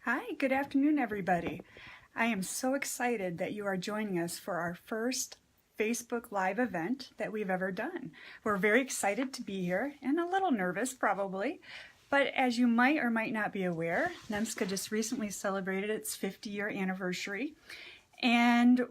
Hi, good afternoon, everybody. I am so excited that you are joining us for our first Facebook Live event that we've ever done. We're very excited to be here and a little nervous, probably. But as you might or might not be aware, NEMCSA just recently celebrated its 50-year anniversary. And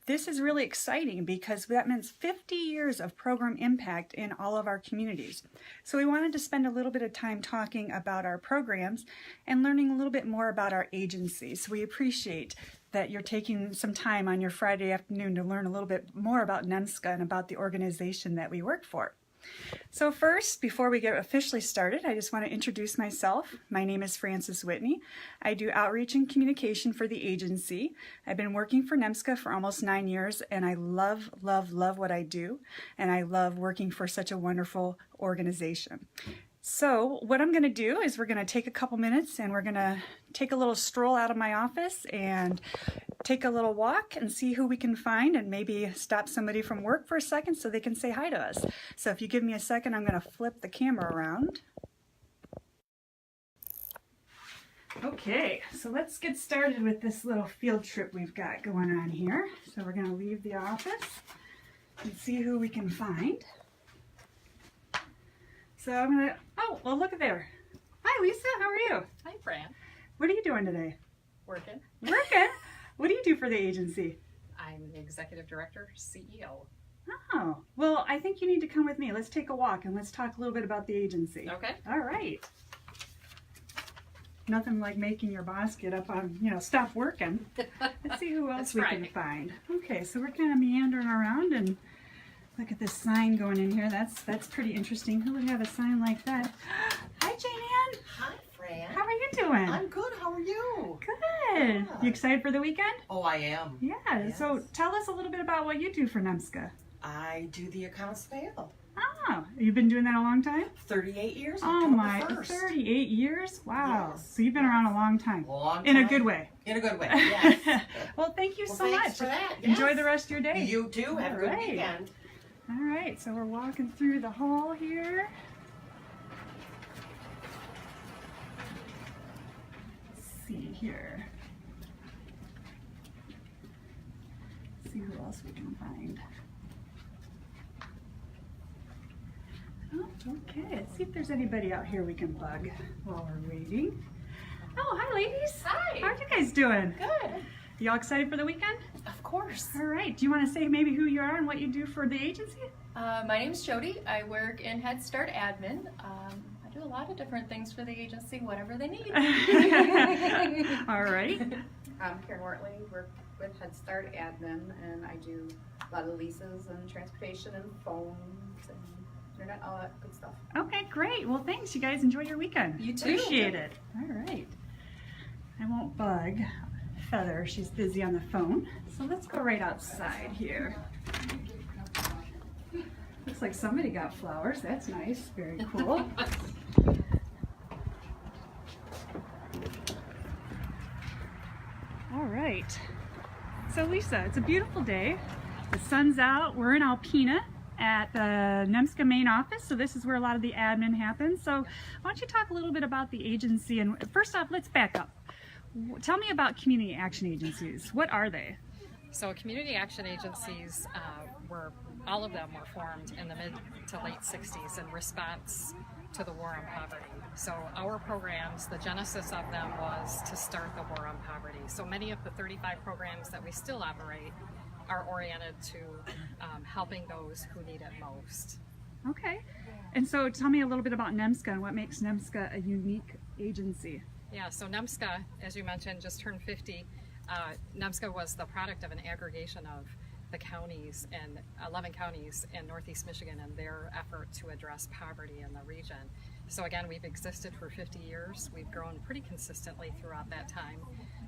this is really exciting because that means 50 years of program impact in all of our communities. So we wanted to spend a little bit of time talking about our programs and learning a little bit more about our agency. So we appreciate that you're taking some time on your Friday afternoon to learn a little bit more about NEMCSA and about the organization that we work for. So first, before we get officially started, I just want to introduce myself. My name is Frances Whitney. I do outreach and communication for the agency. I've been working for NEMCSA for almost 9 years, and I love what I do, and I love working for such a wonderful organization. So what I'm going to do is we're going to take a couple minutes and we're going to take a little stroll out of my office and take a little walk and see who we can find and maybe stop somebody from work for a second so they can say hi to us. So if you give me a second, I'm going to flip the camera around. Okay, so let's get started with this little field trip we've got going on here. So we're going to leave the office and see who we can find. So I'm going to, oh, well, look at there. Hi, Lisa, how are you? Hi, Fran. What are you doing today? Working. Working? What do you do for the agency? I'm the Executive Director, CEO. Oh, well, I think you need to come with me. Let's take a walk and let's talk a little bit about the agency. Okay. All right. Nothing like making your boss get up on, stop working. Let's see who else we can find. Okay, so we're kind of meandering around and look at this sign going in here. That's pretty interesting. Who would have a sign like that? Hi, Jane Ann. Hi, Fran. How are you doing? I'm good. How are you? Good. Yeah. You excited for the weekend? Oh, I am. Yeah. Yes. So tell us a little bit about what you do for NEMCSA. I do the accounts payable. Oh, you've been doing that a long time? 38 years. Oh October my, 1st. 38 years? Wow. Yes. So you've been around a long time. Long time. In a good way. In a good way, yes. Well, thank you Well, so thanks much. for that. Enjoy Yes. the rest of your day. You too. Have a good Alright. weekend. All right, so we're walking through the hall here. Let's see here. See who else we can find. Oh, okay. Let's see if there's anybody out here we can bug while we're waiting. Oh, hi, ladies. Hi. How are you guys doing? Good. You all excited for the weekend? Of course. All right. Do you want to say maybe who you are and what you do for the agency? My name's Jody. I work in Head Start admin. I do a lot of different things for the agency, whatever they need. All right. I'm Karen Wortley, work with Head Start admin, and I do a lot of leases and transportation and phones and internet, all that good stuff. Okay, great. Well, thanks. You guys enjoy your weekend. You too. Appreciate it. All right. I won't bug Feather. She's busy on the phone. So let's go right outside here. Looks like somebody got flowers. That's nice. Very cool. All right. So Lisa, it's a beautiful day. The sun's out. We're in Alpena at the NEMCSA main office. So this is where a lot of the admin happens. So why don't you talk a little bit about the agency? And first off, let's back up. Tell me about community action agencies. What are they? So community action agencies all of them were formed in the mid to late 60s in response to the war on poverty. So our programs, the genesis of them was to start the war on poverty. So many of the 35 programs that we still operate are oriented to helping those who need it most. Okay. And so tell me a little bit about NEMCSA and what makes NEMCSA a unique agency. Yeah, so NEMCSA, as you mentioned, just turned 50. NEMCSA was the product of an aggregation of the counties and 11 counties in Northeast Michigan and their effort to address poverty in the region. So again, we've existed for 50 years. We've grown pretty consistently throughout that time.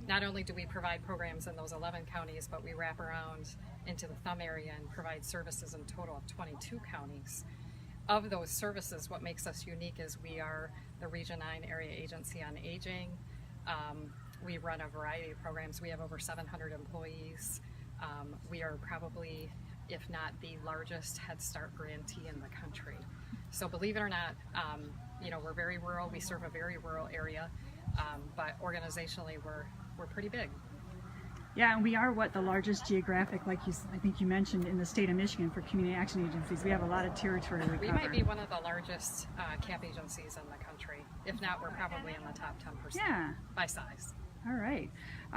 Not only do we provide programs in those 11 counties, but we wrap around into the Thumb area and provide services in total of 22 counties. Of those services, what makes us unique is we are the Region 9 Area Agency on Aging. We run a variety of programs. We have over 700 employees. We are probably, if not the largest Head Start grantee in the country. So believe it or not, we're very rural. We serve a very rural area, but organizationally, we're pretty big. Yeah, and we are the largest geographic, I think you mentioned, in the state of Michigan for community action agencies. We have a lot of territory we We cover. might be one of the largest CAP agencies in the country. If not, we're probably in the top 10% Yeah. by size. All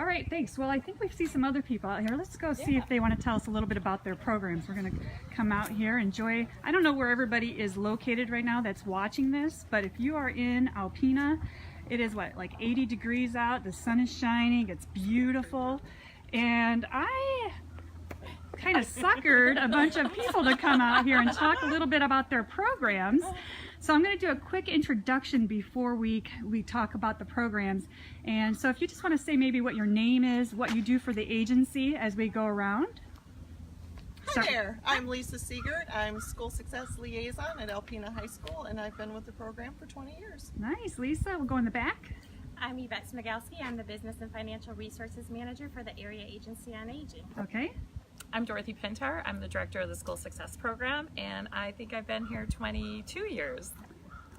right, thanks. Well, I think we see some other people out here. Let's go see if they want to tell us a little bit about their programs. We're going to come out here, enjoy. I don't know where everybody is located right now that's watching this, but if you are in Alpena, it is like 80 degrees out. The sun is shining. It's beautiful. And I kind of suckered a bunch of people to come out here and talk a little bit about their programs. So I'm going to do a quick introduction before we talk about the programs. And so if you just want to say maybe what your name is, what you do for the agency as we go around. Hi there, I'm Lisa Siegert. I'm School Success Liaison at Alpena High School, and I've been with the program for 20 years. Nice, Lisa. We'll go in the back. I'm Yvette Smigalski. I'm the Business and Financial Resources Manager for the Area Agency on Aging. Okay. I'm Dorothy Pintar. I'm the Director of the School Success Program, and I think I've been here 22 years.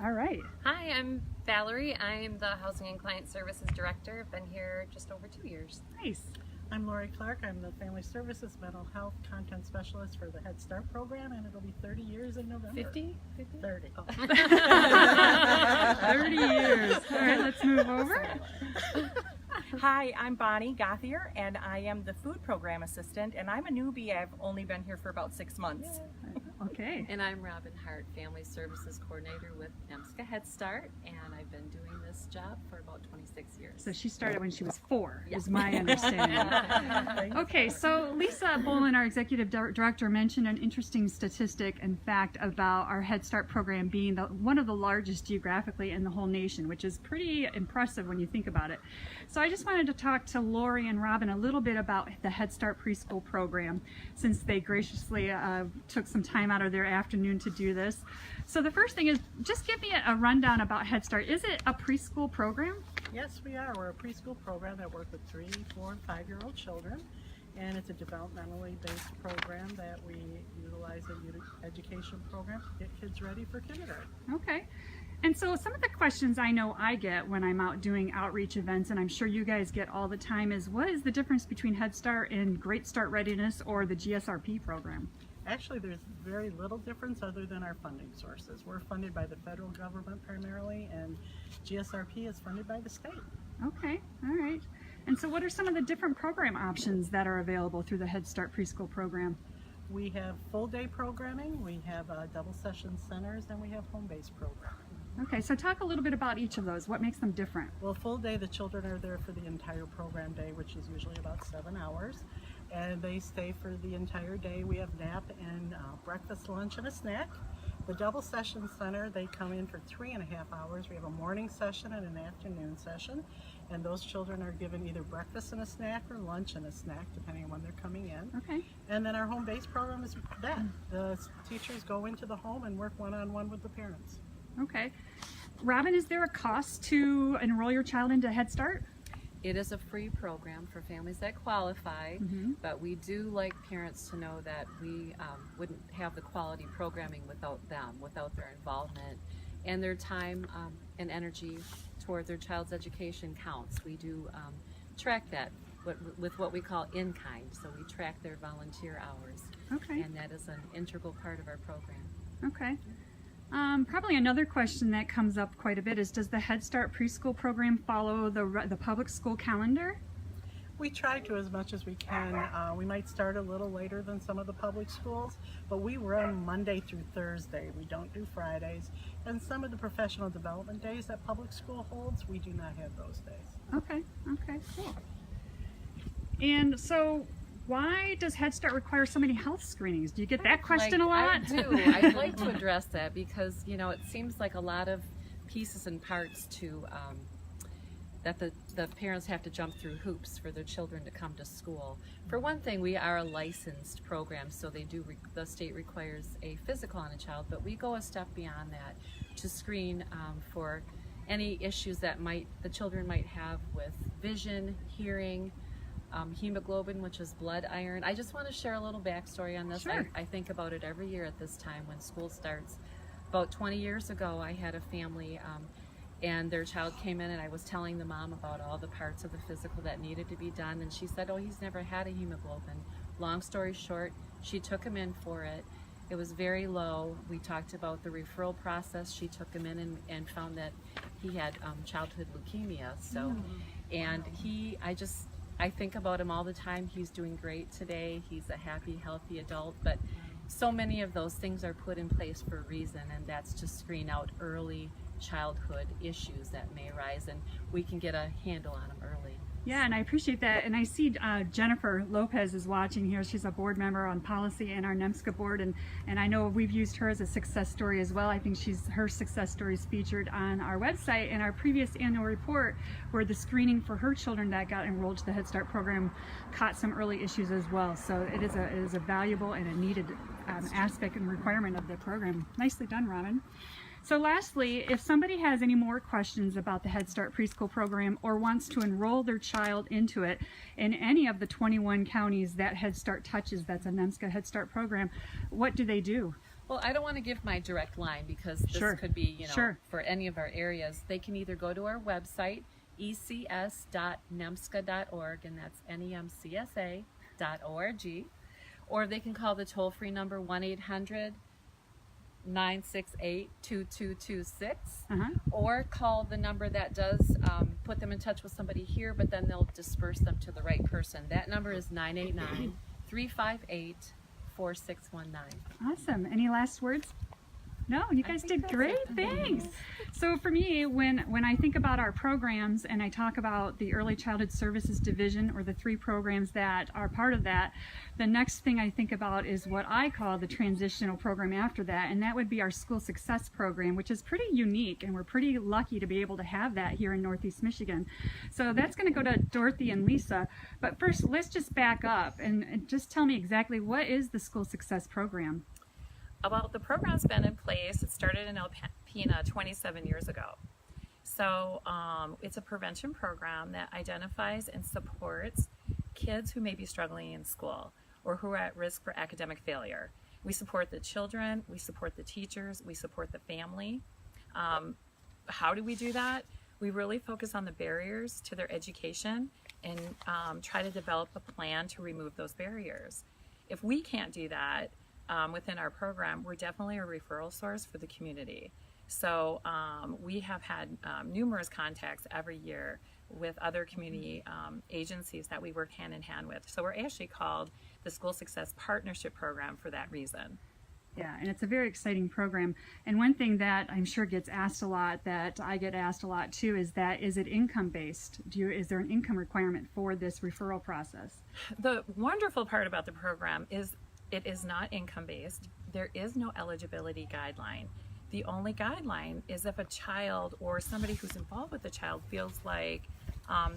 All right. Hi, I'm Valerie. I'm the Housing and Client Services Director. I've been here just over 2 years. Nice. I'm Lori Clark. I'm the Family Services Mental Health Content Specialist for the Head Start program, and it'll be 30 years in November. 50? 30. Oh. 30 years. All right, let's move over. Hi, I'm Bonnie Gothier, and I am the Food Program Assistant, and I'm a newbie. I've only been here for about 6 months. Okay. And I'm Robin Hart, Family Services Coordinator with NEMCSA Head Start, and I've been doing this job for about 26 years. So she started when she was 4, Yeah. is my understanding. Okay, so Lisa Bolin, our Executive Director, mentioned an interesting statistic and fact about our Head Start program being one of the largest geographically in the whole nation, which is pretty impressive when you think about it. So I just wanted to talk to Lori and Robin a little bit about the Head Start preschool program, since they graciously took some time out of their afternoon to do this. So the first thing is, just give me a rundown about Head Start. Is it a preschool program? Yes, we are. We're a preschool program that works with 3, 4, and 5-year-old children, and it's a developmentally based program that we utilize a education program to get kids ready for kindergarten. Okay. And so some of the questions I know I get when I'm out doing outreach events, and I'm sure you guys get all the time, is what is the difference between Head Start and Great Start Readiness or the GSRP program? Actually, there's very little difference other than our funding sources. We're funded by the federal government primarily, and GSRP is funded by the state. Okay, all right. And so what are some of the different program options that are available through the Head Start preschool program? We have full-day programming, we have double session centers, and we have home-based programming. Okay, so talk a little bit about each of those. What makes them different? Well, full day, the children are there for the entire program day, which is usually about 7 hours, and they stay for the entire day. We have nap and breakfast, lunch, and a snack. The double session center, they come in for 3.5 hours. We have a morning session and an afternoon session, and those children are given either breakfast and a snack or lunch and a snack, depending on when they're coming in. Okay. And then our home-based program is that. The teachers go into the home and work one-on-one with the parents. Okay. Robin, is there a cost to enroll your child into Head Start? It is a free program for families that qualify, but we do like parents to know that we wouldn't have the quality programming without them, without their involvement, and their time and energy toward their child's education counts. We do track that with what we call in-kind, so we track their volunteer hours, Okay. and that is an integral part of our program. Okay. Probably another question that comes up quite a bit is, does the Head Start preschool program follow the public school calendar? We try to as much as we can. We might start a little later than some of the public schools, but we run Monday through Thursday. We don't do Fridays. And some of the professional development days that public school holds, we do not have those days. Okay, okay, cool. And so why does Head Start require so many health screenings? Do you get that question a lot? I do. I'd like to address that because, you know, it seems like a lot of pieces and parts to that the parents have to jump through hoops for their children to come to school. For one thing, we are a licensed program, so the state requires a physical on a child, but we go a step beyond that to screen for any issues that the children might have with vision, hearing, hemoglobin, which is blood iron. I just want to share a little backstory on this. Sure. I think about it every year at this time when school starts. About 20 years ago, I had a family and their child came in, and I was telling the mom about all the parts of the physical that needed to be done, and she said, oh, he's never had a hemoglobin. Long story short, she took him in for it. It was very low. We talked about the referral process. She took him in and found that he had childhood leukemia. So, and I think about him all the time. He's doing great today. He's a happy, healthy adult, but so many of those things are put in place for a reason, and that's to screen out early childhood issues that may arise, and we can get a handle on them early. Yeah, and I appreciate that. And I see Jennifer Lopez is watching here. She's a board member on policy in our NEMCSA board, and I know we've used her as a success story as well. I think her success story is featured on our website, and our previous annual report where the screening for her children that got enrolled to the Head Start program caught some early issues as well. So it is a valuable and a needed aspect and requirement of the program. Nicely done, Robin. So lastly, if somebody has any more questions about the Head Start preschool program or wants to enroll their child into it in any of the 21 counties that Head Start touches, that's a NEMCSA Head Start program, what do they do? Well, I don't want to give my direct line because this could be, for any of our areas. They can either go to our website, ecs.nemcsca.org, and that's NEMCSA.org, or they can call the toll-free number 1-800-968-2226, or call the number that does put them in touch with somebody here, but then they'll disperse them to the right person. That number is 989-358-4619. Awesome. Any last words? No, you guys did great. Thanks. So for me, when I think about our programs and I talk about the Early Childhood Services Division or the 3 programs that are part of that, the next thing I think about is what I call the transitional program after that, and that would be our School Success Program, which is pretty unique, and we're pretty lucky to be able to have that here in Northeast Michigan. So that's going to go to Dorothy and Lisa. But first, let's just back up and just tell me exactly what is the School Success Program? Well, the program's been in place. It started in Alpena 27 years ago. So it's a prevention program that identifies and supports kids who may be struggling in school or who are at risk for academic failure. We support the children, we support the teachers, we support the family. How do we do that? We really focus on the barriers to their education and try to develop a plan to remove those barriers. If we can't do that, within our program, we're definitely a referral source for the community. So we have had numerous contacts every year with other community agencies that we work hand in hand with. So we're actually called the School Success Partnership Program for that reason. Yeah, and it's a very exciting program. And one thing that I'm sure gets asked a lot, that I get asked a lot too, is it income based? Is there an income requirement for this referral process? The wonderful part about the program is it is not income-based. There is no eligibility guideline. The only guideline is if a child or somebody who's involved with the child feels like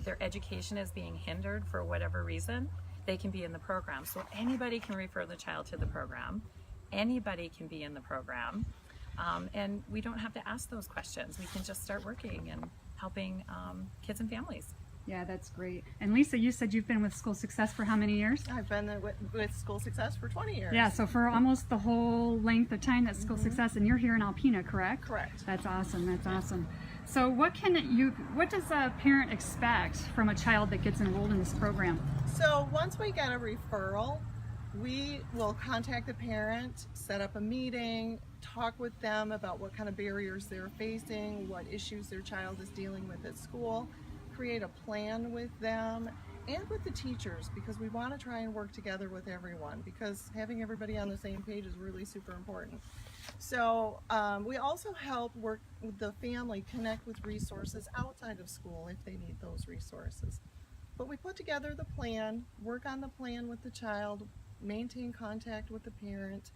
their education is being hindered for whatever reason, they can be in the program. So anybody can refer the child to the program. Anybody can be in the program. And we don't have to ask those questions. We can just start working and helping kids and families. Yeah, that's great. And Lisa, you said you've been with School Success for how many years? I've been with School Success for 20 years. Yeah, so for almost the whole length of time that's School Success, and you're here in Alpena, correct? Correct. That's awesome. That's awesome. So what does a parent expect from a child that gets enrolled in this program? So once we get a referral, we will contact the parent, set up a meeting, talk with them about what kind of barriers they're facing, what issues their child is dealing with at school, create a plan with them and with the teachers, because we want to try and work together with everyone, because having everybody on the same page is really super important. So we also help work with the family, connect with resources outside of school if they need those resources. But we put together the plan, work on the plan with the child, maintain contact with the parent,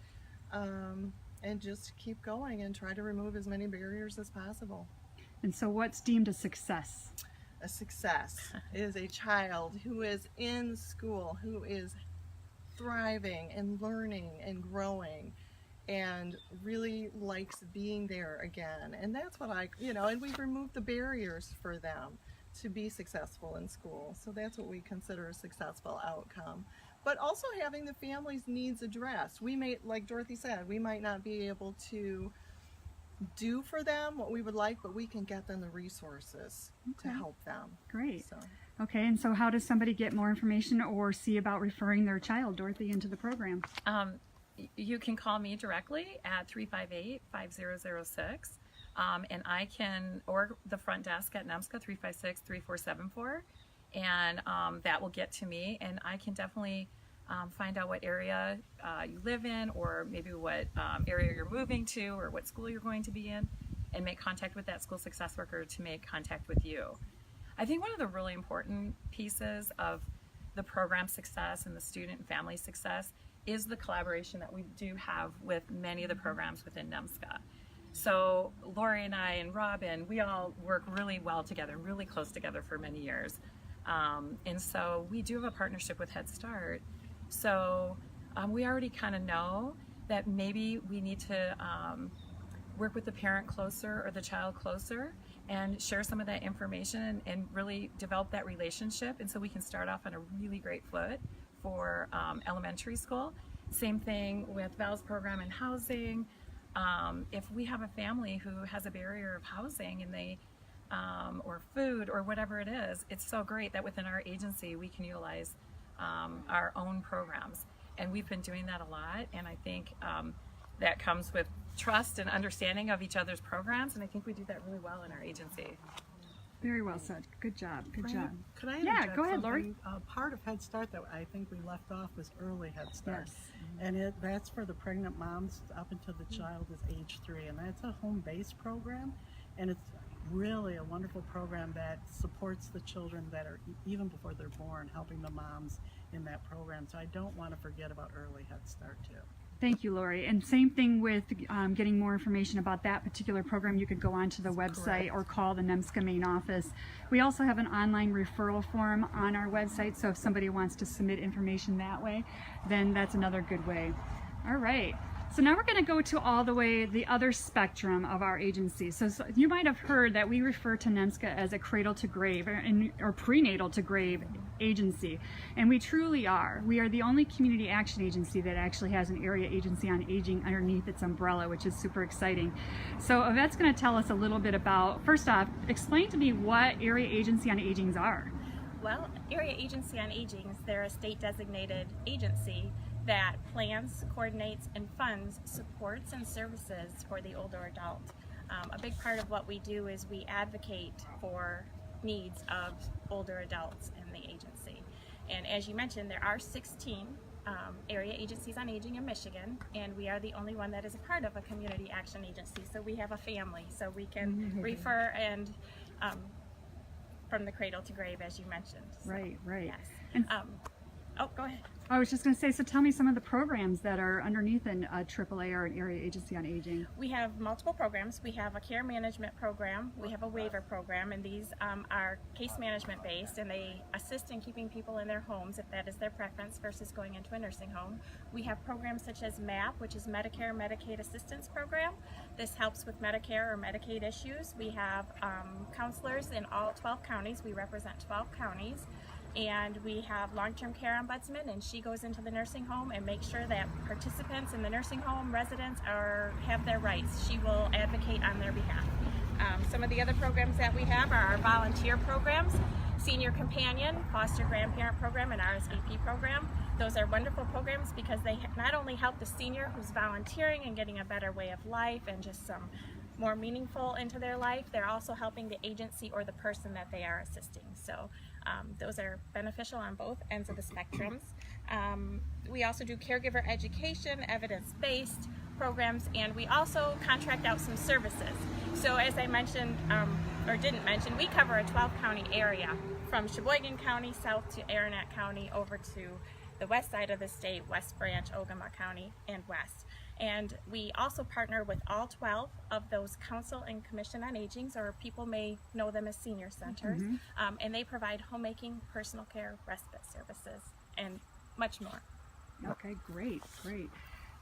and just keep going and try to remove as many barriers as possible. And so what's deemed a success? A success is a child who is in school, who is thriving and learning and growing and really likes being there again. And that's what and we've removed the barriers for them to be successful in school. So that's what we consider a successful outcome. But also having the family's needs addressed. We may, like Dorothy said, we might not be able to do for them what we would like, but we can get them the resources to Okay. help them. Great. So Okay, and so how does somebody get more information or see about referring their child, Dorothy, into the program? You can call me directly at 358-5006, and I can, or the front desk at NEMCSA, 356-3474, and that will get to me, and I can definitely find out what area you live in, or maybe what area you're moving to, or what school you're going to be in, and make contact with that school success worker to make contact with you. I think one of the really important pieces of the program success and the student and family success is the collaboration that we do have with many of the programs within NEMCSA. So Lori and I and Robin, we all work really well together, really close together for many years. And so we do have a partnership with Head Start. So we already kind of know that maybe we need to work with the parent closer or the child closer and share some of that information and really develop that relationship. And so we can start off on a really great foot for elementary school. Same thing with Val's program in housing. If we have a family who has a barrier of housing and they or food or whatever it is, it's so great that within our agency we can utilize our own programs. And we've been doing that a lot, and I think that comes with trust and understanding of each other's programs, and I think we do that really well in our agency. Very well said. Good job. Good job. Could I Yeah, interject go ahead, Lori. something? Part of Head Start that I think we left off was early Head Start. Yes. And that's for the pregnant moms up until the child is age 3. And that's a home-based program. And it's really a wonderful program that supports the children that are even before they're born, helping the moms in that program. So I don't want to forget about early Head Start too. Thank you, Lori. And same thing with getting more information about that particular program. You could go onto the website or call the NEMCSA main office. We also have an online referral form on our website, so if somebody wants to submit information that way, then that's another good way. All right. So now we're going to go to all the way the other spectrum of our agency. So you might have heard that we refer to NEMCSA as a cradle to grave or prenatal to grave agency, and we truly are. We are the only community action agency that actually has an area agency on aging underneath its umbrella, which is super exciting. So Yvette's going to tell us a little bit about, first off, explain to me what area agency on agings are. Well, Area Agency on Aging, they're a state designated agency that plans, coordinates, and funds supports and services for the older adult. A big part of what we do is we advocate for needs of older adults in the agency. And as you mentioned, there are 16 area agencies on aging in Michigan, and we are the only one that is a part of a community action agency. So we have a family, so we can refer and from the cradle to grave, as you mentioned. So, Right. yes. And Oh, go ahead. I was just going to say, so tell me some of the programs that are underneath an AAA or an area agency on aging. We have multiple programs. We have a care management program, we have a waiver program, and these are case management based, and they assist in keeping people in their homes if that is their preference versus going into a nursing home. We have programs such as MAP, which is Medicare Medicaid Assistance Program. This helps with Medicare or Medicaid issues. We have counselors in all 12 counties. We represent 12 counties. And we have long-term care ombudsman, and she goes into the nursing home and makes sure that participants in the nursing home, residents, have their rights. She will advocate on their behalf. Some of the other programs that we have are our volunteer programs, Senior Companion, Foster Grandparent Program, and RSVP Program. Those are wonderful programs because they not only help the senior who's volunteering and getting a better way of life and just some more meaningful into their life, they're also helping the agency or the person that they are assisting. So those are beneficial on both ends of the spectrums. We also do caregiver education, evidence-based programs, and we also contract out some services. So as I mentioned, or didn't mention, we cover a 12-county area from Sheboygan County south to Aranet County over to the west side of the state, West Branch, Ogama County, and west. And we also partner with all 12 of those council and commission on aging, or people may know them as senior centers, and they provide homemaking, personal care, respite services, and much more. Okay, great.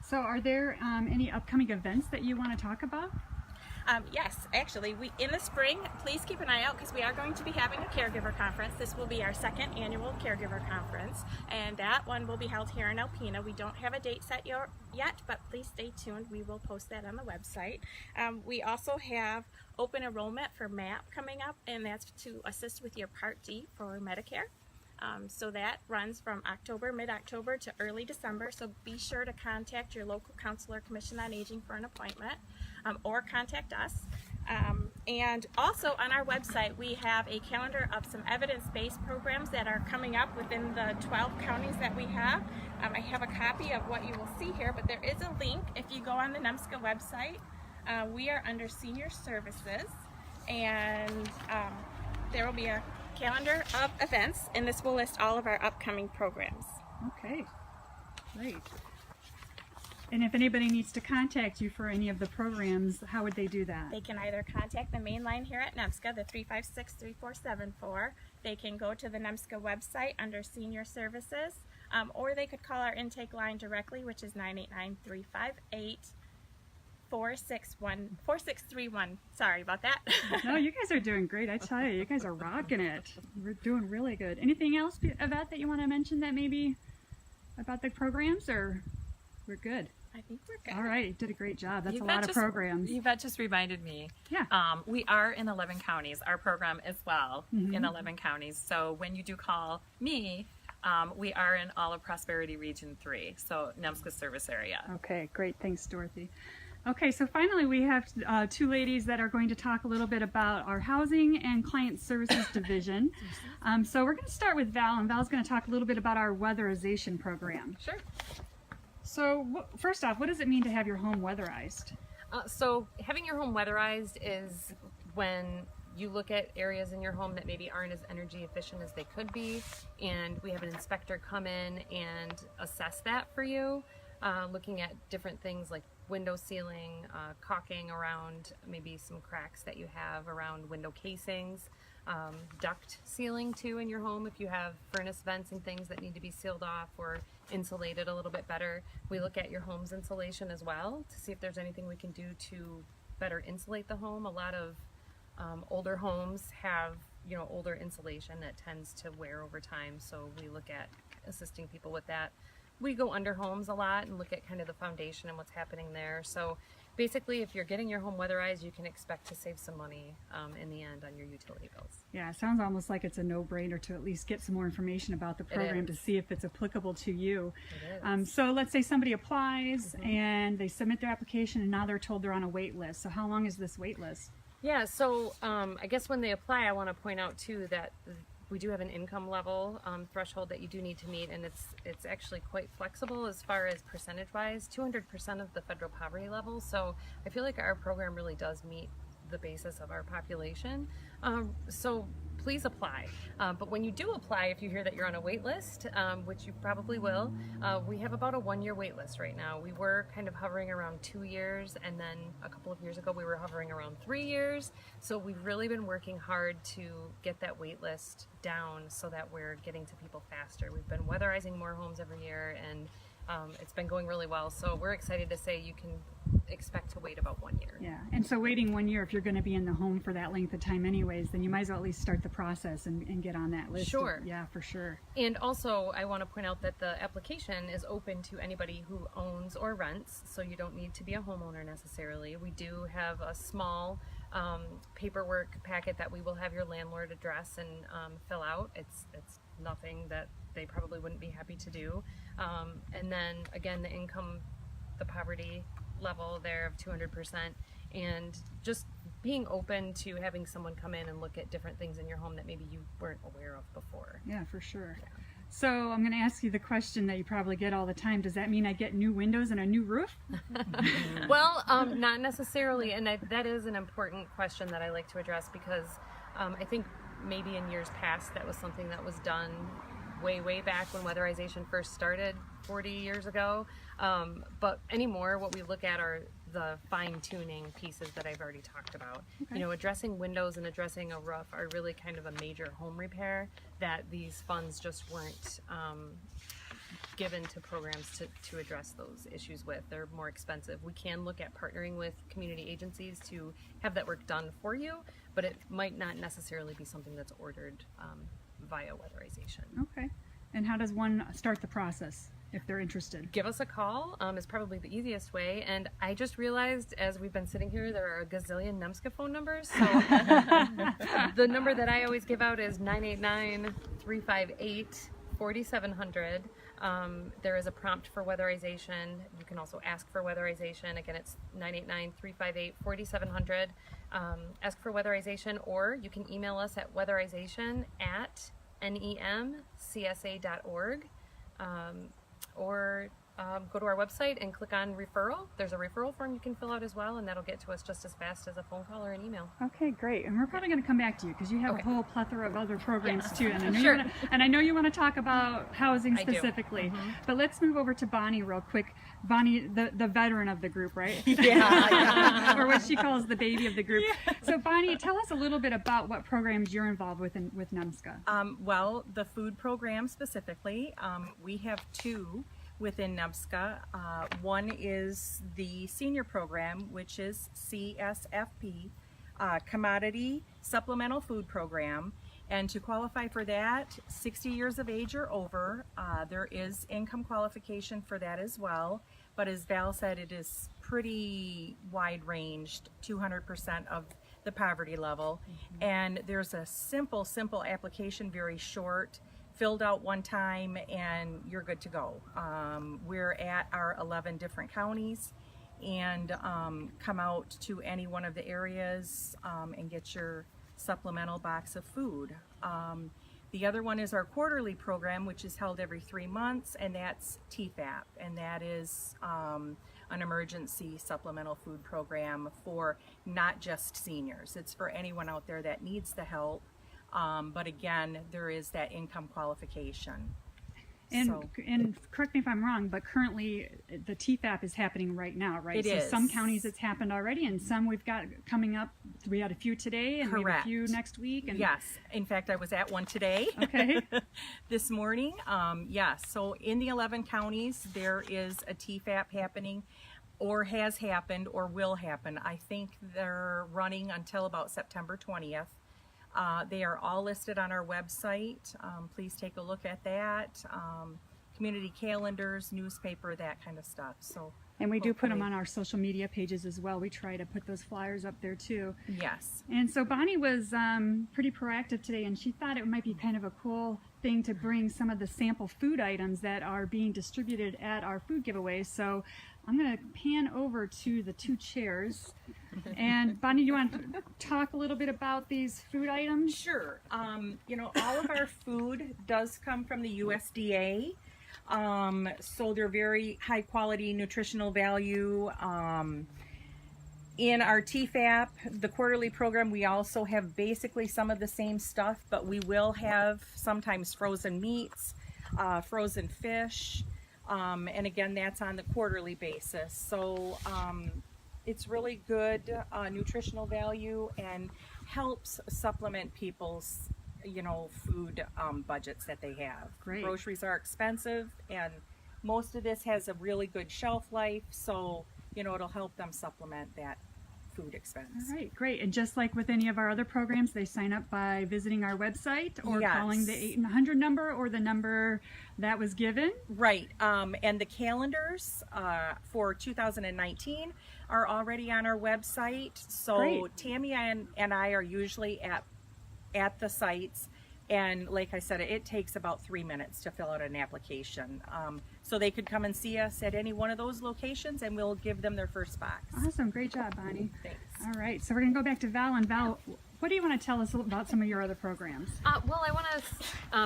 So are there any upcoming events that you want to talk about? Yes, actually, in the spring, please keep an eye out because we are going to be having a caregiver conference. This will be our second annual caregiver conference, and that one will be held here in Alpena. We don't have a date set yet, but please stay tuned. We will post that on the website. We also have open enrollment for MAP coming up, and that's to assist with your Part D for Medicare. So that runs from mid-October to early December, so be sure to contact your local counselor, Commission on Aging for an appointment, or contact us. And also on our website we have a calendar of some evidence-based programs that are coming up within the 12 counties that we have. I have a copy of what you will see here, but there is a link if you go on the NEMCSA website. We are under Senior Services, and there will be a calendar of events, and this will list all of our upcoming programs. Okay, great. And if anybody needs to contact you for any of the programs, how would they do that? They can either contact the main line here at NEMCSA, the 356-3474. They can go to the NEMCSA website under Senior Services, or they could call our intake line directly, which is 989-358-4631. Sorry about that. No, you guys are doing great. I tell you, you guys are rocking it. We're doing really good. Anything else, Yvette, that you want to mention that maybe about the programs, or we're good? I think we're good. All right, you did a great job. That's Yvette a lot of programs. Yvette just reminded me. Yeah. We are in 11 counties. Our program as well in 11 counties. So when you do call me, we are in all of Prosperity Region 3, so NEMCSA service area. Okay, great. Thanks, Dorothy. Okay, so finally we have two ladies that are going to talk a little bit about our Housing and Client Services Division. So we're going to start with Val, and Val's going to talk a little bit about our weatherization program. Sure. So first off, what does it mean to have your home weatherized? So having your home weatherized is when you look at areas in your home that maybe aren't as energy efficient as they could be, and we have an inspector come in and assess that for you, looking at different things like window sealing, caulking around maybe some cracks that you have around window casings, duct sealing too in your home if you have furnace vents and things that need to be sealed off or insulated a little bit better. We look at your home's insulation as well to see if there's anything we can do to better insulate the home. A lot of older homes have, you know, older insulation that tends to wear over time, so we look at assisting people with that. We go under homes a lot and look at kind of the foundation and what's happening there. So basically, if you're getting your home weatherized, you can expect to save some money in the end on your utility bills. Yeah, it sounds almost like it's a no-brainer to at least get some more information about the program to see if it's applicable to you. It is. So let's say somebody applies and they submit their application, and now they're told they're on a wait list. So how long is this wait list? Yeah, so I guess when they apply, I want to point out too that we do have an income level threshold that you do need to meet, and it's actually quite flexible as far as percentage-wise, 200% of the federal poverty level. So I feel like our program really does meet the basis of our population. So please apply. But when you do apply, if you hear that you're on a wait list, which you probably will, we have about a 1-year wait list right now. We were kind of hovering around 2 years, and then a couple of years ago we were hovering around 3 years. So we've really been working hard to get that wait list down so that we're getting to people faster. We've been weatherizing more homes every year, and it's been going really well. So we're excited to say you can expect to wait about 1 year. Yeah, and so waiting 1 year, if you're going to be in the home for that length of time anyways, then you might as well at least start the process and get on that list. Sure. Yeah, for sure. And also, I want to point out that the application is open to anybody who owns or rents, so you don't need to be a homeowner necessarily. We do have a small paperwork packet that we will have your landlord address and fill out. It's nothing that they probably wouldn't be happy to do. And then again, the income, the poverty level there of 200%, and just being open to having someone come in and look at different things in your home that maybe you weren't aware of before. Yeah, for sure. Yeah. So I'm going to ask you the question that you probably get all the time. Does that mean I get new windows and a new roof? Well, not necessarily, and that is an important question that I like to address, because I think maybe in years past that was something that was done way back when weatherization first started 40 years ago. But anymore, what we look at are the fine-tuning pieces that I've already talked about. Okay. You know, addressing windows and addressing a roof are really kind of a major home repair that these funds just weren't given to programs to address those issues with. They're more expensive. We can look at partnering with community agencies to have that work done for you, but it might not necessarily be something that's ordered via weatherization. Okay. And how does one start the process if they're interested? Give us a call is probably the easiest way. And I just realized as we've been sitting here, there are a gazillion NEMCSA phone numbers. So the number that I always give out is 989-358-4700. There is a prompt for weatherization. You can also ask for weatherization. Again, it's 989-358-4700. Ask for weatherization, or you can email us at weatherization@NEMCSA.org. Or go to our website and click on referral. There's a referral form you can fill out as well, and that'll get to us just as fast as a phone call or an email. Okay, great. And we're probably going to come back to you because you have a whole plethora of other programs too. And I know, Sure. I know you want to talk about housing I do. specifically. But let's move over to Bonnie real quick. Bonnie, the veteran of the group, right? Yeah. Or what she calls the baby of the group. So Bonnie, tell us a little bit about what programs you're involved with with NEMCSA. Well, the food program specifically, we have two within NEMCSA. One is the senior program, which is CSFP, Commodity Supplemental Food Program. And to qualify for that, 60 years of age or over, there is income qualification for that as well. But as Val said, it is pretty wide-ranged, 200% of the poverty level. And there's a simple application, very short, filled out one time and you're good to go. We're at our 11 different counties, and come out to any one of the areas and get your supplemental box of food. The other one is our quarterly program, which is held every 3 months, and that's TFAP, and that is an emergency supplemental food program for not just seniors. It's for anyone out there that needs the help. But again, there is that income qualification. And correct me if I'm wrong, but currently the TFAP is happening right now, right? It is. Some counties it's happened already, and some we've got coming up. We had a few today, and we have a few next week. And yes, in fact, I was at one today. Okay. This morning. Yes, so in the 11 counties, there is a TFAP happening, or has happened, or will happen. I think they're running until about September 20th. They are all listed on our website. Please take a look at that. Community calendars, newspaper, that kind of stuff. So, and we do put them on our social media pages as well. We try to put those flyers up there too. Yes. And so Bonnie was pretty proactive today, and she thought it might be kind of a cool thing to bring some of the sample food items that are being distributed at our food giveaways. So I'm going to pan over to the two chairs. And Bonnie, you want to talk a little bit about these food items? Sure. You know, all of our food does come from the USDA. So they're very high quality nutritional value. In our TFAP, the quarterly program, we also have basically some of the same stuff, but we will have sometimes frozen meats, frozen fish, and again, that's on the quarterly basis. So it's really good nutritional value and helps supplement people's, you know, food budgets that they have. Great. Groceries are expensive, and most of this has a really good shelf life, so you know it'll help them supplement that food expense. All right, great. And just like with any of our other programs, they sign up by visiting our website or calling the 800 number or the number that was given. Right. And the calendars for 2019 are already on our website. So Great. Tammy and I are usually at the sites. And like I said, it takes about 3 minutes to fill out an application. So they could come and see us at any one of those locations, and we'll give them their first box. Awesome. Great job, Bonnie. Thanks. All right, so we're going to go back to Val. And Val, what do you want to tell us about some of your other programs? Well, I want to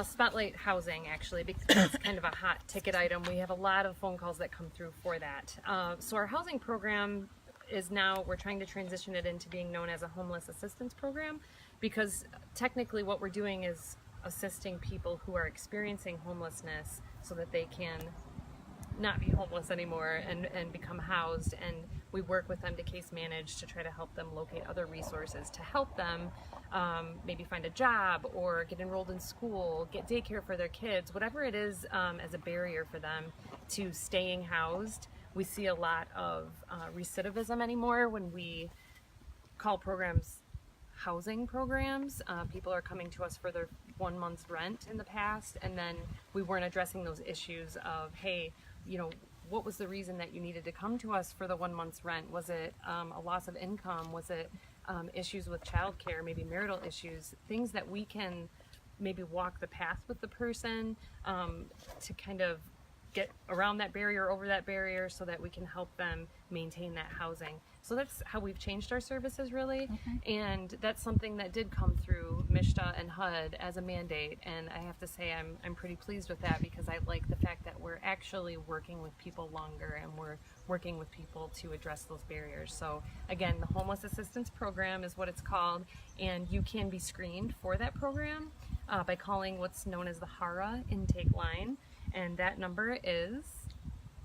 spotlight housing, actually, because it's kind of a hot ticket item. We have a lot of phone calls that come through for that. So our housing program is now, we're trying to transition it into being known as a homeless assistance program, because technically what we're doing is assisting people who are experiencing homelessness so that they can not be homeless anymore and become housed. And we work with them to case manage to try to help them locate other resources to help them maybe find a job or get enrolled in school, get daycare for their kids, whatever it is as a barrier for them to staying housed. We see a lot of recidivism anymore when we call programs housing programs. People are coming to us for their 1 month's rent in the past, and then we weren't addressing those issues of, hey, you know, what was the reason that you needed to come to us for the 1 month's rent? Was it a loss of income? Was it issues with childcare, maybe marital issues, things that we can maybe walk the path with the person to kind of get around that barrier, over that barrier, so that we can help them maintain that housing. So that's how we've changed our services, really. Okay. And that's something that did come through MSHDA and HUD as a mandate, and I have to say I'm pretty pleased with that, because I like the fact that we're actually working with people longer, and we're working with people to address those barriers. So again, the Homeless Assistance Program is what it's called, and you can be screened for that program by calling what's known as the HARA intake line, and that number is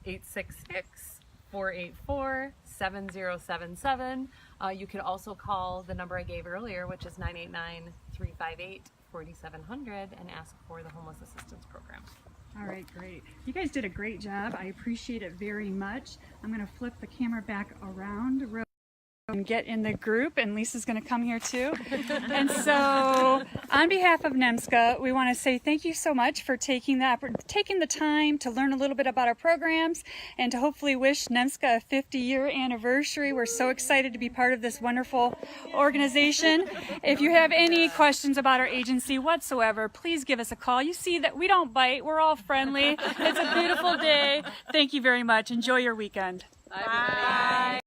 866-484-7077. You could also call the number I gave earlier, which is 989-358-4700, and ask for the Homeless Assistance Program. All right, great. You guys did a great job. I appreciate it very much. I'm going to flip the camera back around real and get in the group, and Lisa's going to come here too. And so on behalf of NEMCSA, we want to say thank you so much for taking the time to learn a little bit about our programs, and to hopefully wish NEMCSA a 50-year anniversary. We're so excited to be part of this wonderful organization. If you have any questions about our agency whatsoever, please give us a call. You see that we don't bite. We're all friendly. It's a beautiful day. Thank you very much. Enjoy your weekend. Bye.